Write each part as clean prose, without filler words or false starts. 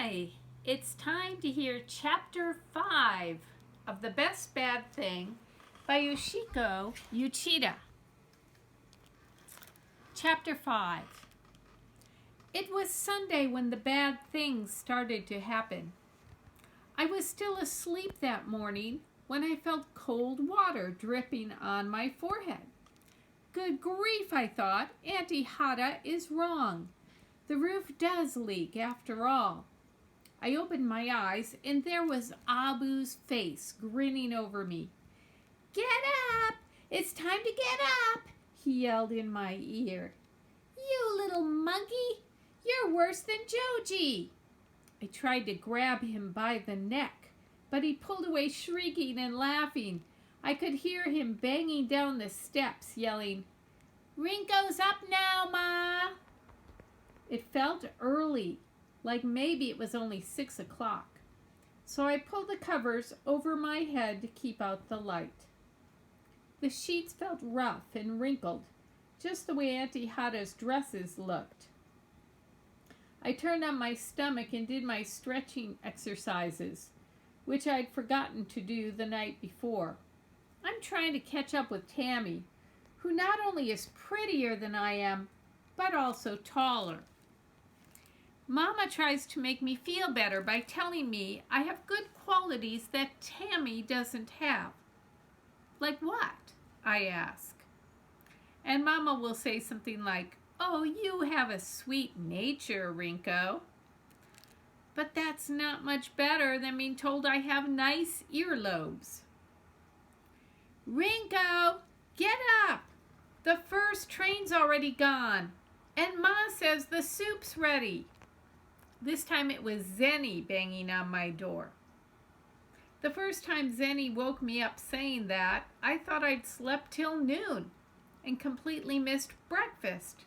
Hi, it's time to hear Chapter 5 of The Best Bad Thing by Yoshiko Uchida. Chapter 5. It was Sunday when the bad things started to happen. I was still asleep that morning when I felt cold water dripping on my forehead. Good grief, I thought, Auntie Hata is wrong. The roof does leak after all. I opened my eyes and there was Abu's face grinning over me. Get up! It's time to get up! He yelled in my ear. You little monkey! You're worse than Joji! I tried to grab him by the neck, but he pulled away shrieking and laughing. I could hear him banging down the steps, yelling, Rinlko's up now, Ma! It felt early, like maybe it was only 6 o'clock. So I pulled the covers over my head to keep out the light. The sheets felt rough and wrinkled, just the way Auntie Hata's dresses looked. I turned on my stomach and did my stretching exercises, which I'd forgotten to do the night before. I'm trying to catch up with Tammy, who not only is prettier than I am, but also taller. Mama tries to make me feel better by telling me I have good qualities that Tammy doesn't have. Like what? I ask. And Mama will say something like, oh, you have a sweet nature, Rinlko. But that's not much better than being told I have nice earlobes. Rinlko, get up! The first train's already gone, and Ma says the soup's ready. This time it was Zenny banging on my door. The first time Zenny woke me up saying that, I thought I'd slept till noon and completely missed breakfast.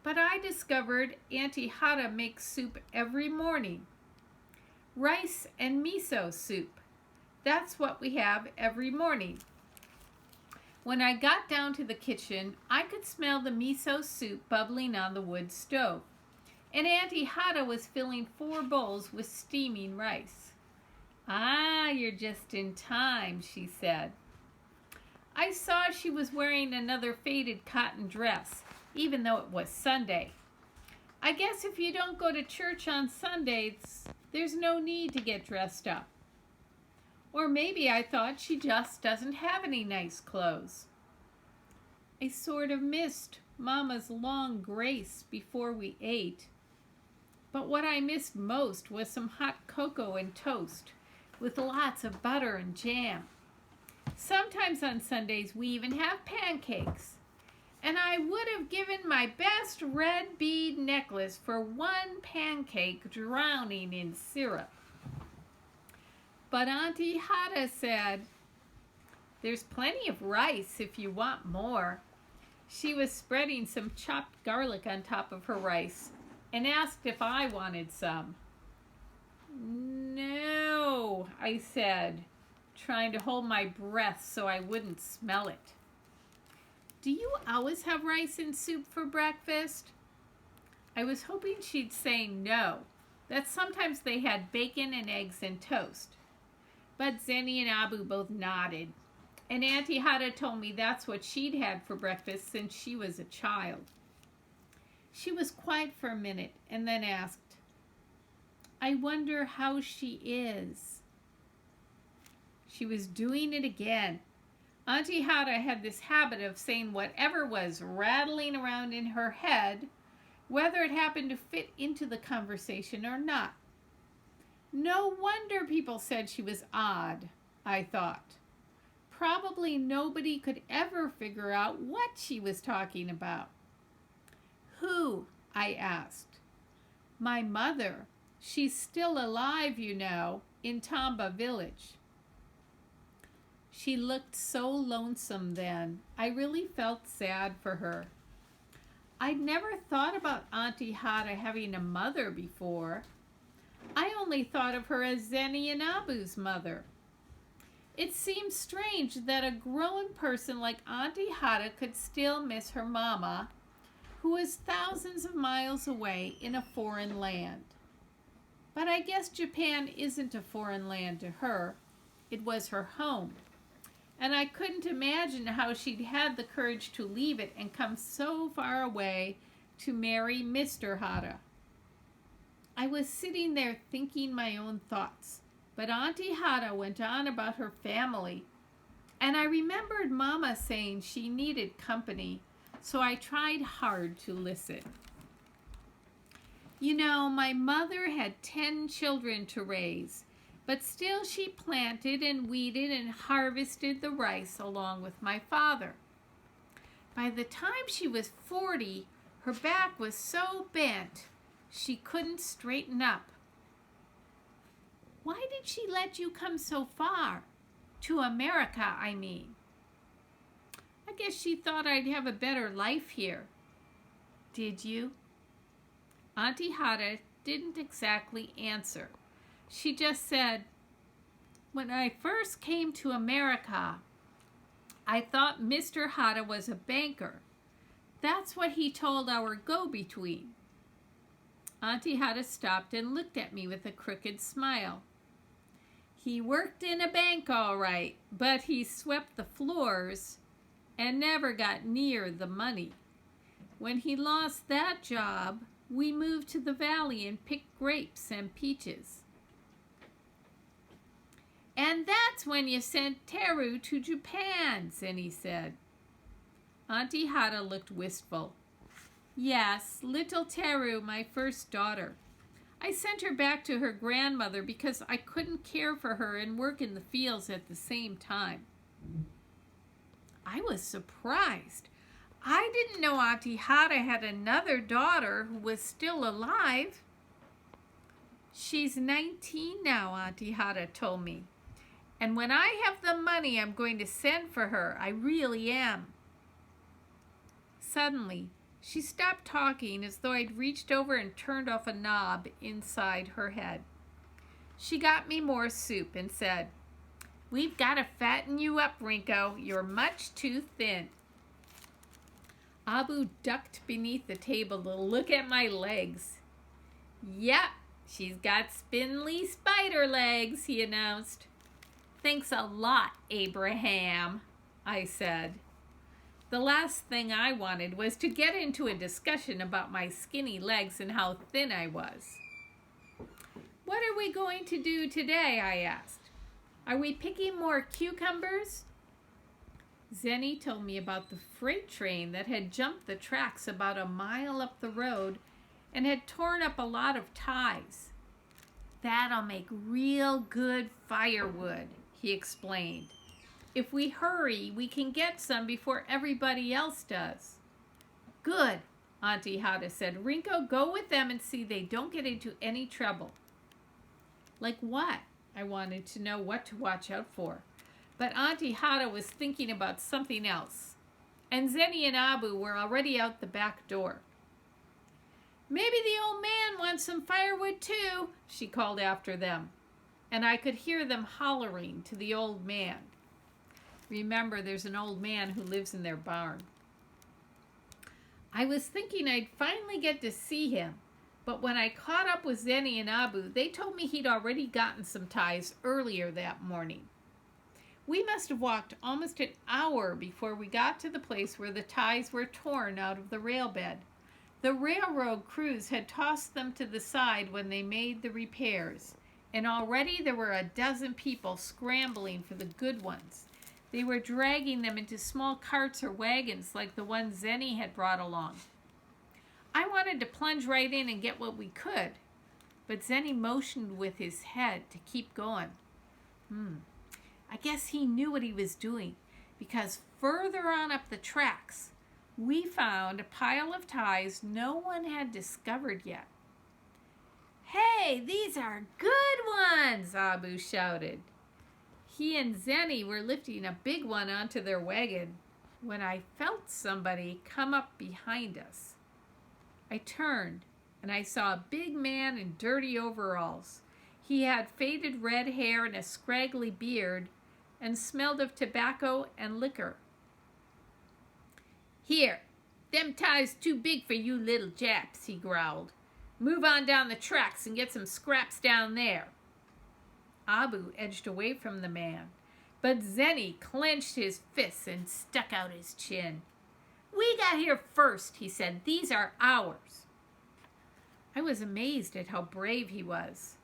But I discovered Auntie Hata makes soup every morning. Rice and miso soup. That's what we have every morning. When I got down to the kitchen, I could smell the miso soup bubbling on the wood stove. And Auntie Hata was filling 4 bowls with steaming rice. Ah, you're just in time, she said. I saw she was wearing another faded cotton dress, even though it was Sunday. I guess if you don't go to church on Sundays, there's no need to get dressed up. Or maybe I thought she just doesn't have any nice clothes. I sort of missed Mama's long grace before we ate. But what I missed most was some hot cocoa and toast with lots of butter and jam. Sometimes on Sundays we even have pancakes. And I would have given my best red bead necklace for 1 pancake drowning in syrup. But Auntie Hata said, there's plenty of rice if you want more. She was spreading some chopped garlic on top of her rice and asked if I wanted some. No, I said, trying to hold my breath so I wouldn't smell it. Do you always have rice and soup for breakfast? I was hoping she'd say no, that sometimes they had bacon and eggs and toast. But Zenny and Abu both nodded, and Auntie Hata told me that's what she'd had for breakfast since she was a child. She was quiet for a minute and then asked, I wonder how she is. She was doing it again. Auntie Hata had this habit of saying whatever was rattling around in her head, whether it happened to fit into the conversation or not. No wonder people said she was odd, I thought. Probably nobody could ever figure out what she was talking about. Who? I asked. My mother. She's still alive, you know, in Tamba village. She looked so lonesome then. I really felt sad for her. I'd never thought about Auntie Hata having a mother before. I only thought of her as Zenny and Abu's mother. It seemed strange that a grown person like Auntie Hata could still miss her mama, who was thousands of miles away in a foreign land. But I guess Japan isn't a foreign land to her. It was her home. And I couldn't imagine how she'd had the courage to leave it and come so far away to marry Mr. Hara. I was sitting there thinking my own thoughts, but Auntie Hara went on about her family, and I remembered Mama saying she needed company, so I tried hard to listen. You know, my mother had 10 children to raise, but still she planted and weeded and harvested the rice along with my father. By the time she was 40, her back was so bent she couldn't straighten up. Why did she let you come so far? To America, I mean. I guess she thought I'd have a better life here. Did you? Auntie Hara didn't exactly answer. She just said, when I first came to America, I thought Mr. Hara was a banker. That's what he told our go-between. Auntie Hara stopped and looked at me with a crooked smile. He worked in a bank all right, but he swept the floors and never got near the money. When he lost that job, we moved to the valley and picked grapes and peaches. And that's when you sent Teru to Japan, Zenny said. Auntie Hara looked wistful. Yes, little Teru, my first daughter. I sent her back to her grandmother because I couldn't care for her and work in the fields at the same time. I was surprised. I didn't know Auntie Hara had another daughter who was still alive. She's 19 now, Auntie Hara told me. And when I have the money, I'm going to send for her. I really am. Suddenly, she stopped talking as though I'd reached over and turned off a knob inside her head. She got me more soup and said, "We've got to fatten you up, Rinlko. You're much too thin." Abu ducked beneath the table to look at my legs. "Yep, she's got spindly spider legs," he announced. "Thanks a lot, Abraham," I said. The last thing I wanted was to get into a discussion about my skinny legs and how thin I was. "What are we going to do today?" I asked. "Are we picking more cucumbers?" Zenny told me about the freight train that had jumped the tracks about a mile up the road and had torn up a lot of ties. "That'll make real good firewood," he explained. "If we hurry, we can get some before everybody else does." "Good," Auntie Hara said. "Rinlko, go with them and see they don't get into any trouble." Like what? I wanted to know what to watch out for. But Auntie Hara was thinking about something else, and Zenny and Abu were already out the back door. "Maybe the old man wants some firewood too," she called after them, and I could hear them hollering to the old man. Remember, there's an old man who lives in their barn. I was thinking I'd finally get to see him, but when I caught up with Zenny and Abu, they told me he'd already gotten some ties earlier that morning. We must have walked almost an hour before we got to the place where the ties were torn out of the rail bed. The railroad crews had tossed them to the side when they made the repairs, and already there were a dozen people scrambling for the good ones. They were dragging them into small carts or wagons like the one Zenny had brought along. I wanted to plunge right in and get what we could, but Zenny motioned with his head to keep going. I guess he knew what he was doing, because further on up the tracks, we found a pile of ties no one had discovered yet. "Hey, these are good ones!" Abu shouted. He and Zenny were lifting a big one onto their wagon when I felt somebody come up behind us. I turned, and I saw a big man in dirty overalls. He had faded red hair and a scraggly beard, and smelled of tobacco and liquor. "Here, them ties too big for you little Japs," he growled. Move on down the tracks and get some scraps down there. Abu edged away from the man, but Zenny clenched his fists and stuck out his chin. We got here first, he said. These are ours. I was amazed at how brave he was.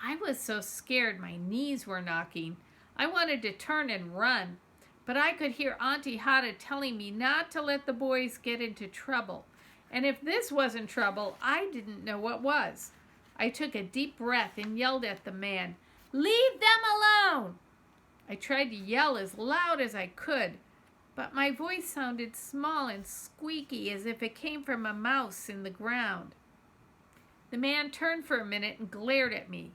I was so scared my knees were knocking. I wanted to turn and run, but I could hear Auntie Hada telling me not to let the boys get into trouble. And if this wasn't trouble, I didn't know what was. I took a deep breath and yelled at the man, "Leave them alone!" I tried to yell as loud as I could, but my voice sounded small and squeaky as if it came from a mouse in the ground. The man turned for a minute and glared at me.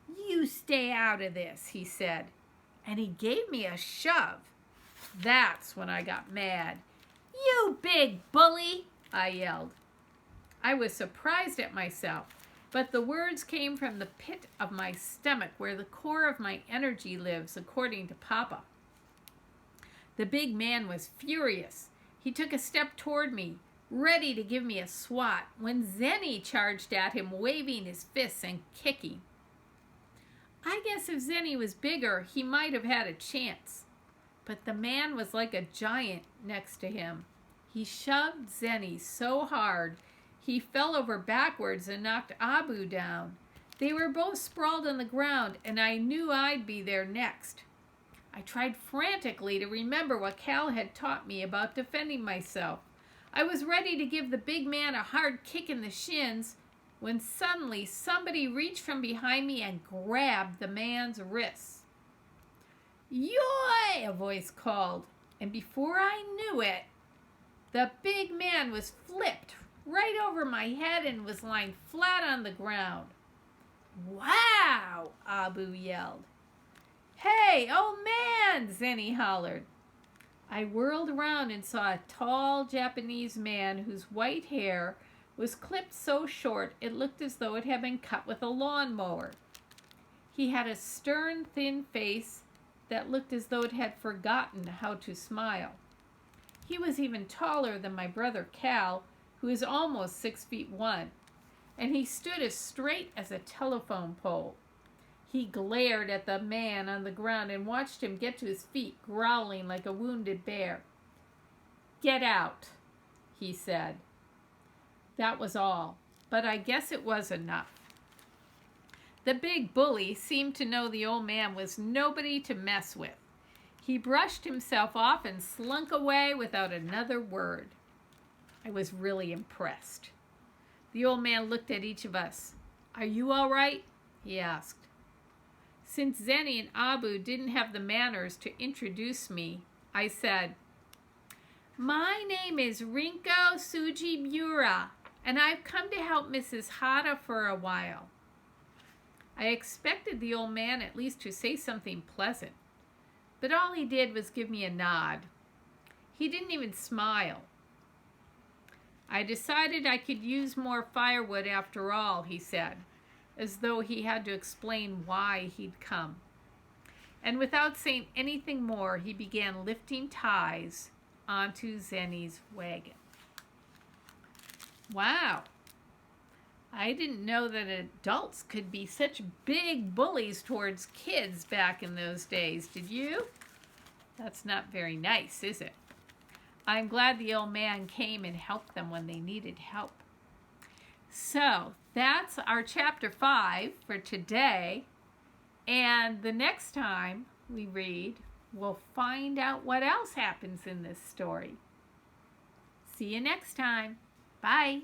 "You stay out of this," he said, and he gave me a shove. That's when I got mad. "You big bully!" I yelled. I was surprised at myself, but the words came from the pit of my stomach where the core of my energy lives, according to Papa. The big man was furious. He took a step toward me, ready to give me a swat, when Zenny charged at him, waving his fists and kicking. I guess if Zenny was bigger, he might have had a chance, but the man was like a giant next to him. He shoved Zenny so hard, he fell over backwards and knocked Abu down. They were both sprawled on the ground, and I knew I'd be there next. I tried frantically to remember what Cal had taught me about defending myself. I was ready to give the big man a hard kick in the shins when suddenly somebody reached from behind me and grabbed the man's wrists. "Yoy!" a voice called, and before I knew it, the big man was flipped right over my head and was lying flat on the ground. "Wow!" Abu yelled. "Hey, old man!" Zenny hollered. I whirled around and saw a tall Japanese man whose white hair was clipped so short it looked as though it had been cut with a lawnmower. He had a stern, thin face that looked as though it had forgotten how to smile. He was even taller than my brother Cal, who is almost 6'1", and he stood as straight as a telephone pole. He glared at the man on the ground and watched him get to his feet, growling like a wounded bear. "Get out," he said. That was all, but I guess it was enough. The big bully seemed to know the old man was nobody to mess with. He brushed himself off and slunk away without another word. I was really impressed. The old man looked at each of us. "Are you all right?" he asked. Since Zenny and Abu didn't have the manners to introduce me, I said, "My name is Rinlko Sujimura, and I've come to help Mrs. Hada for a while." I expected the old man at least to say something pleasant, but all he did was give me a nod. He didn't even smile. "I decided I could use more firewood after all," he said, as though he had to explain why he'd come. And without saying anything more, he began lifting ties onto Zenny's wagon. Wow. I didn't know that adults could be such big bullies towards kids back in those days, did you? That's not very nice, is it? I'm glad the old man came and helped them when they needed help. So, that's our chapter 5 for today. And the next time we read, we'll find out what else happens in this story. See you next time. Bye.